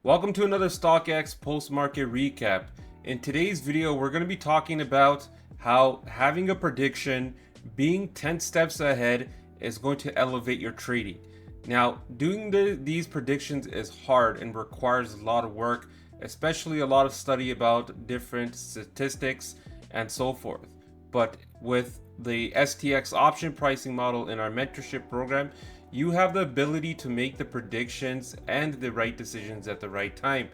Welcome to another StockX post-market recap. In today's video, we're going to be talking about how having a prediction, being 10 steps ahead is going to elevate your trading. Now, doing these predictions is hard and requires a lot of work, especially a lot of study about different statistics and so forth. But with the STX option pricing model in our mentorship program, you have the ability to make the predictions and the right decisions at the right time.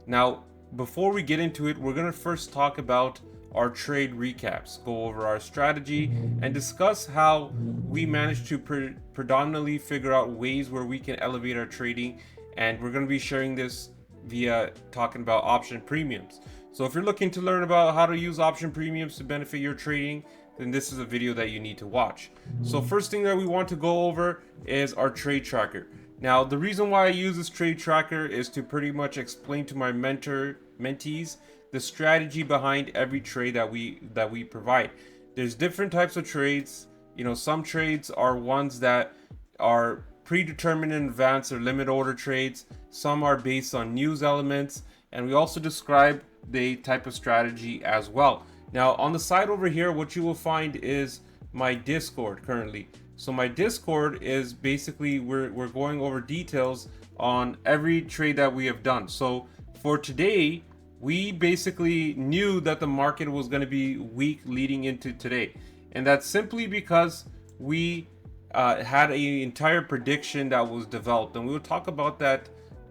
Now, before we get into it, we're going to first talk about our trade recaps, go over our strategy, and discuss how we managed to predominantly figure out ways where we can elevate our trading. And we're going to be sharing this via talking about option premiums. So if you're looking to learn about how to use option premiums to benefit your trading, then this is a video that you need to watch. So first thing that we want to go over is our trade tracker. Now, the reason why I use this trade tracker is to pretty much explain to my mentees the strategy behind every trade that we provide. There's different types of trades. You know, some trades are ones that are predetermined in advance or limit order trades. Some are based on news elements, and we also describe the type of strategy as well. Now, on the side over here, what you will find is my Discord currently. So my Discord is basically we're going over details on every trade that we have done. So for today, we basically knew that the market was going to be weak leading into today, and that's simply because we had an entire prediction that was developed, and we will talk about that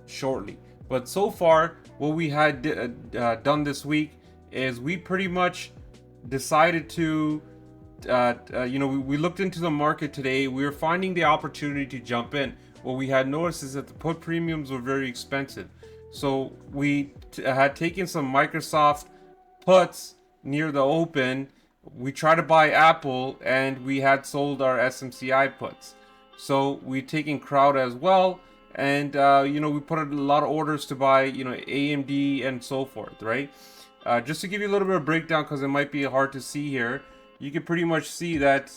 shortly. But so far, what we had done this week is we pretty much decided to we looked into the market today. We were finding the opportunity to jump in. What we had noticed is that the put premiums were very expensive, so we had taken some Microsoft puts near the open. We tried to buy Apple, and we had sold our SMCI puts. So we've taken crowd as well, and we put a lot of orders to buy AMD and so forth, right? Just to give you a little bit of breakdown, because it might be hard to see here, you can pretty much see that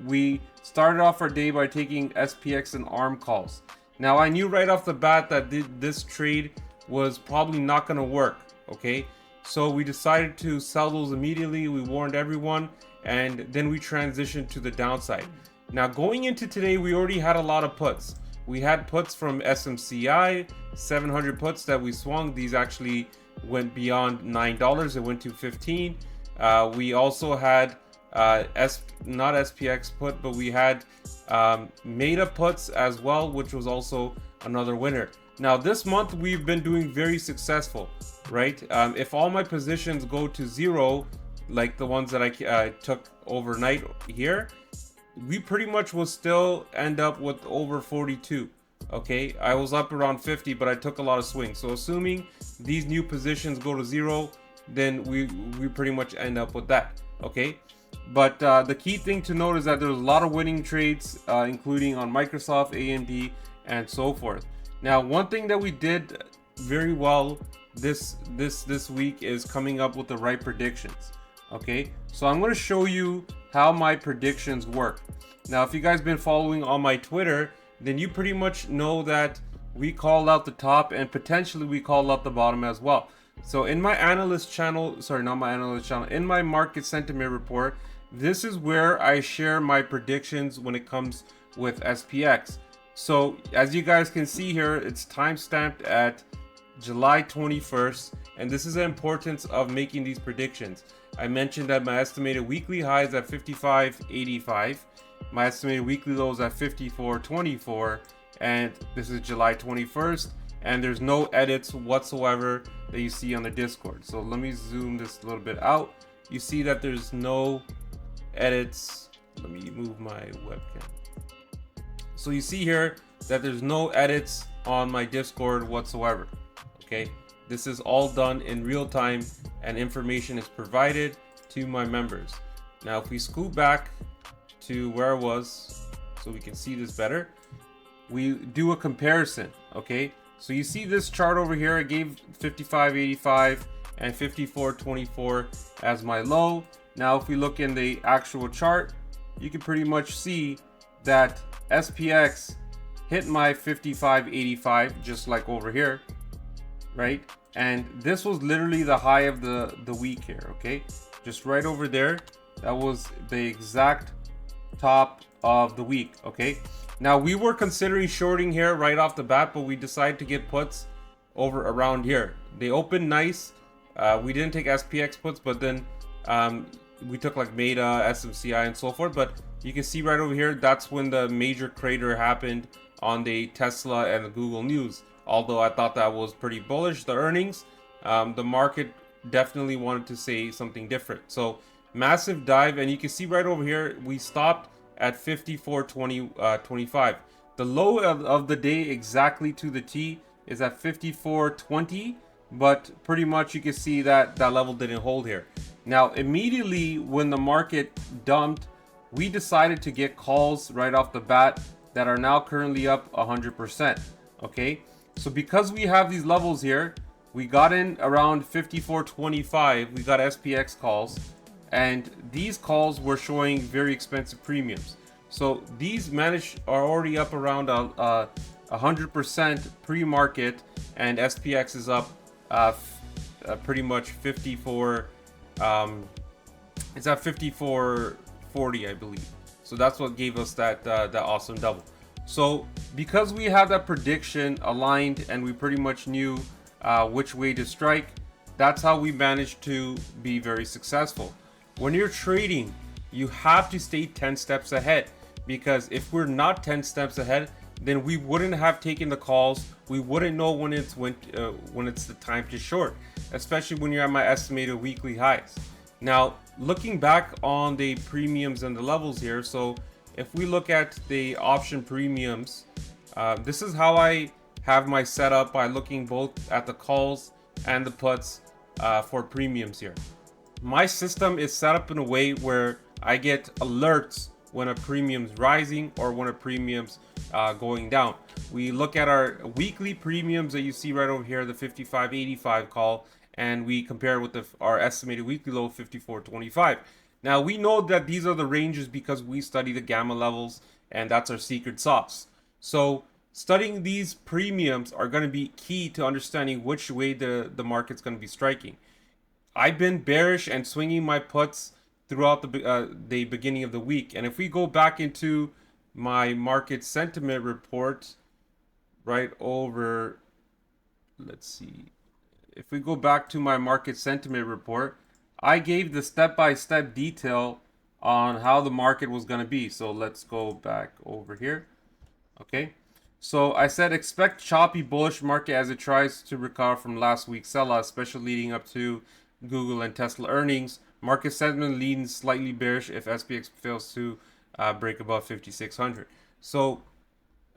we started off our day by taking SPX and ARM calls. Now, I knew right off the bat that this trade was probably not going to work, okay? So we decided to sell those immediately. We warned everyone, and then we transitioned to the downside. Now, going into today, we already had a lot of puts. We had puts from SMCI, 700 puts that we swung. These actually went beyond $9. It went to 15. We also had not SPX put, but we had Meta puts as well, which was also another winner. Now, this month we've been doing very successful, right? If all my positions go to zero, like the ones that I took overnight here, we pretty much will still end up with over 42. Okay, I was up around 50, but I took a lot of swings. So assuming these new positions go to zero, then we pretty much end up with that. Okay, but the key thing to note is that there's a lot of winning trades, including on Microsoft, AMD, and so forth. Now, one thing that we did very well this week is coming up with the right predictions. Okay, so I'm going to show you how my predictions work. Now, if you guys been following on my Twitter, then you pretty much know that we call out the top and potentially we call out the bottom as well. So in my analyst channel, in my market sentiment report, this is where I share my predictions when it comes with SPX. So as you guys can see here, it's time stamped at July 21st, and this is the importance of making these predictions. I mentioned that my estimated weekly high is at 55.85. My estimated weekly low is at 54.24, and this is July 21st, and there's no edits whatsoever that you see on the Discord. So let me zoom this a little bit out. You see that there's no edits. Let me move my webcam. So you see here that there's no edits on my Discord whatsoever. Okay, this is all done in real time, and information is provided to my members. Now, if we scoot back to where I was so we can see this better, we do a comparison. Okay, so you see this chart over here, I gave 55.85 and 54.24 as my low. Now, if we look in the actual chart, you can pretty much see that SPX hit my 55.85 just like over here, right? And this was literally the high of the week here, okay? Just right over there. That was the exact top of the week, okay? Now we were considering shorting here right off the bat, but we decided to get puts over around here. They opened nice. We didn't take SPX puts, but then we took like Meta, SMCI, and so forth. But you can see right over here, that's when the major crater happened on the Tesla and the Google news. Although I thought that was pretty bullish, the earnings, the market definitely wanted to say something different. So massive dive, and you can see right over here, we stopped at 54.25. The low of the day exactly to the T is at 54.20, but pretty much you can see that that level didn't hold here. Now, immediately when the market dumped, we decided to get calls right off the bat that are now currently up 100%. Okay, so because we have these levels here, we got in around 54.25. We got SPX calls, and these calls were showing very expensive premiums. So these are already up around 100% pre-market, and SPX is up pretty much 54. It's at 54.40, I believe. So that's what gave us that awesome double. So because we have that prediction aligned and we pretty much knew which way to strike, that's how we managed to be very successful. When you're trading, you have to stay 10 steps ahead, because if we're not 10 steps ahead, then we wouldn't have taken the calls. We wouldn't know when it's the time to short, especially when you're at my estimated weekly highs. Now, looking back on the premiums and the levels here, so if we look at the option premiums, this is how I have my setup by looking both at the calls and the puts for premiums here. My system is set up in a way where I get alerts when a premium's rising or when a premium's going down. We look at our weekly premiums that you see right over here, the 55.85 call, and we compare it with our estimated weekly low, 54.25. Now we know that these are the ranges because we study the gamma levels, and that's our secret sauce. So studying these premiums are going to be key to understanding which way the market's going to be striking. I've been bearish and swinging my puts throughout the beginning of the week. And if we go back into my market sentiment report right over, let's see, if we go back to my market sentiment report, I gave the step-by-step detail on how the market was going to be. So let's go back over here. Okay, so I said expect choppy bullish market as it tries to recover from last week's sell-off, especially leading up to Google and Tesla earnings. Market sentiment leans slightly bearish if SPX fails to break above 5,600. So,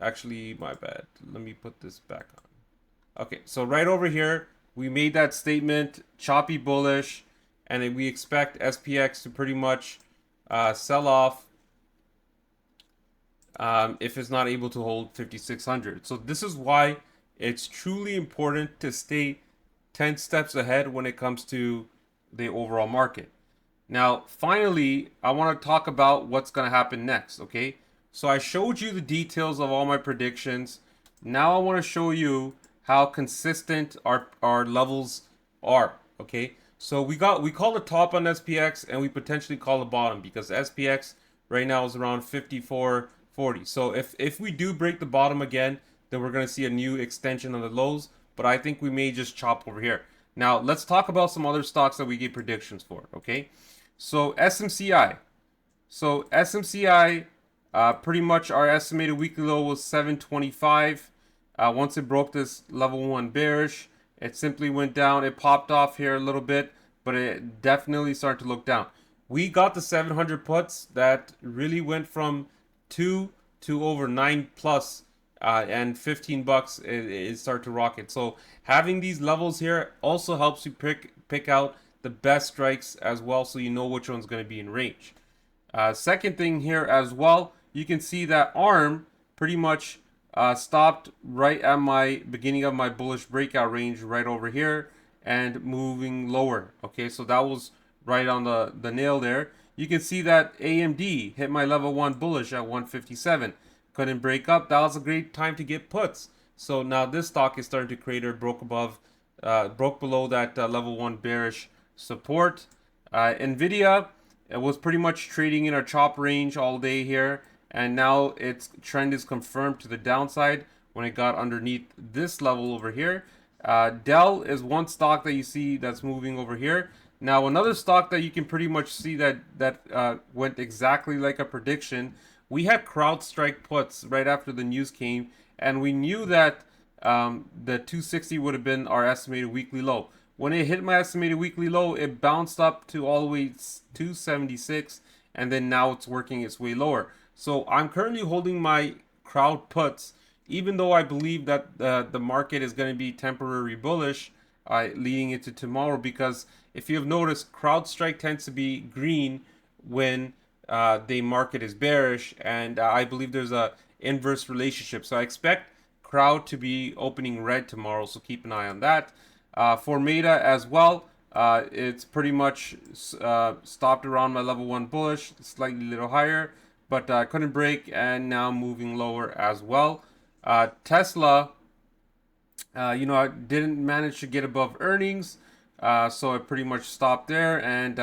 actually, my bad. Let me put this back on. Okay, so right over here, we made that statement, choppy bullish, and then we expect SPX to pretty much sell off if it's not able to hold 5,600. So this is why it's truly important to stay 10 steps ahead when it comes to the overall market. Now, finally, I want to talk about what's going to happen next, okay? So I showed you the details of all my predictions. Now I want to show you how consistent our levels are, okay? So we call the top on SPX, and we potentially call the bottom, because SPX right now is around 54.40. So if we do break the bottom again, then we're going to see a new extension on the lows, but I think we may just chop over here. Now, let's talk about some other stocks that we gave predictions for, okay? So SMCI. So SMCI, pretty much our estimated weekly low was 725. Once it broke this level 1 bearish, it simply went down. It popped off here a little bit, but it definitely started to look down. We got the 700 puts that really went from 2 to over 9 plus, and 15 bucks it started to rocket. So having these levels here also helps you pick out the best strikes as well, so you know which one's going to be in range. Second thing here as well, you can see that ARM pretty much stopped right at my beginning of my bullish breakout range right over here and moving lower. Okay, so that was right on the nail there. You can see that AMD hit my level 1 bullish at 157. Couldn't break up. That was a great time to get puts. So now this stock is starting to crater, broke above broke below that level 1 bearish support. Nvidia, it was pretty much trading in our chop range all day here, and now its trend is confirmed to the downside when it got underneath this level over here. Dell is one stock that you see that's moving over here. Now another stock that you can pretty much see that went exactly like a prediction. We had CrowdStrike puts right after the news came, and we knew that the 260 would have been our estimated weekly low. When it hit my estimated weekly low, it bounced up to all the way 276, and then now it's working its way lower. So I'm currently holding my crowd puts, even though I believe that the market is going to be temporary bullish leading into tomorrow, because if you have noticed, CrowdStrike tends to be green when the market is bearish, and I believe there's a inverse relationship. So I expect Crowd to be opening red tomorrow, so keep an eye on that. For Meta as well, it's pretty much stopped around my level 1 bullish, slightly little higher, but couldn't break, and now moving lower as well. Tesla, I didn't manage to get above earnings, so it pretty much stopped there, and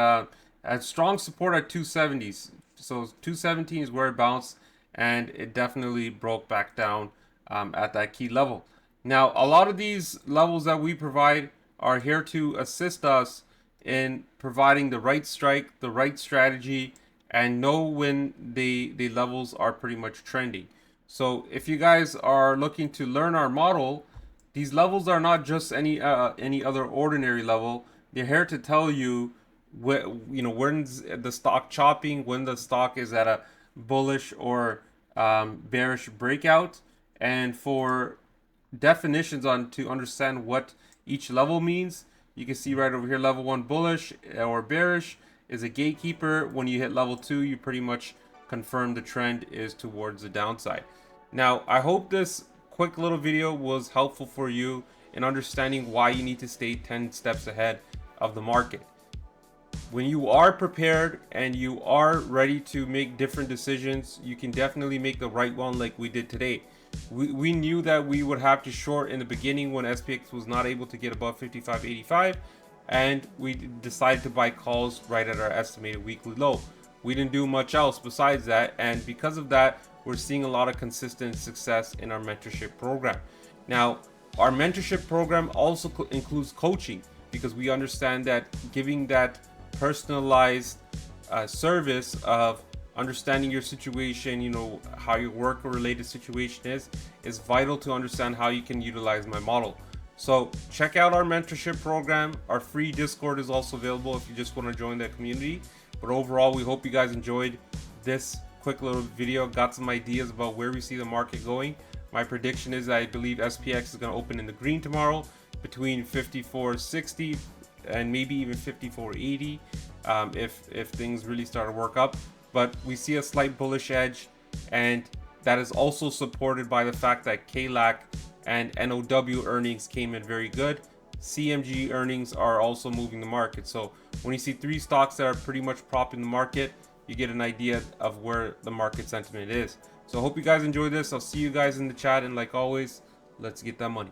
had strong support at 270s. So 217 is where it bounced, and it definitely broke back down at that key level. Now, a lot of these levels that we provide are here to assist us in providing the right strike, the right strategy, and know when the levels are pretty much trending. So if you guys are looking to learn our model, these levels are not just any other ordinary level. They're here to tell you when's the stock chopping, when the stock is at a bullish or bearish breakout, and for definitions on to understand what each level means. You can see right over here, level 1 bullish or bearish is a gatekeeper. When you hit level 2, you pretty much confirm the trend is towards the downside. Now, I hope this quick little video was helpful for you in understanding why you need to stay 10 steps ahead of the market. When you are prepared and you are ready to make different decisions, you can definitely make the right one like we did today. We knew that we would have to short in the beginning when SPX was not able to get above 55.85, and we decided to buy calls right at our estimated weekly low. We didn't do much else besides that, and because of that, we're seeing a lot of consistent success in our mentorship program. Now, our mentorship program also includes coaching, because we understand that giving that personalized service of understanding your situation, how your work or related situation is vital to understand how you can utilize my model. So check out our mentorship program. Our free Discord is also available if you just want to join that community. But overall, we hope you guys enjoyed this quick little video, got some ideas about where we see the market going. My prediction is I believe SPX is going to open in the green tomorrow between 54.60 and maybe even 54.80 if things really start to work up. But we see a slight bullish edge, and that is also supported by the fact that KLAC and NOW earnings came in very good. CMG earnings are also moving the market. So when you see three stocks that are pretty much propping the market, you get an idea of where the market sentiment is. So I hope you guys enjoyed this. I'll see you guys in the chat, and like always, let's get that money.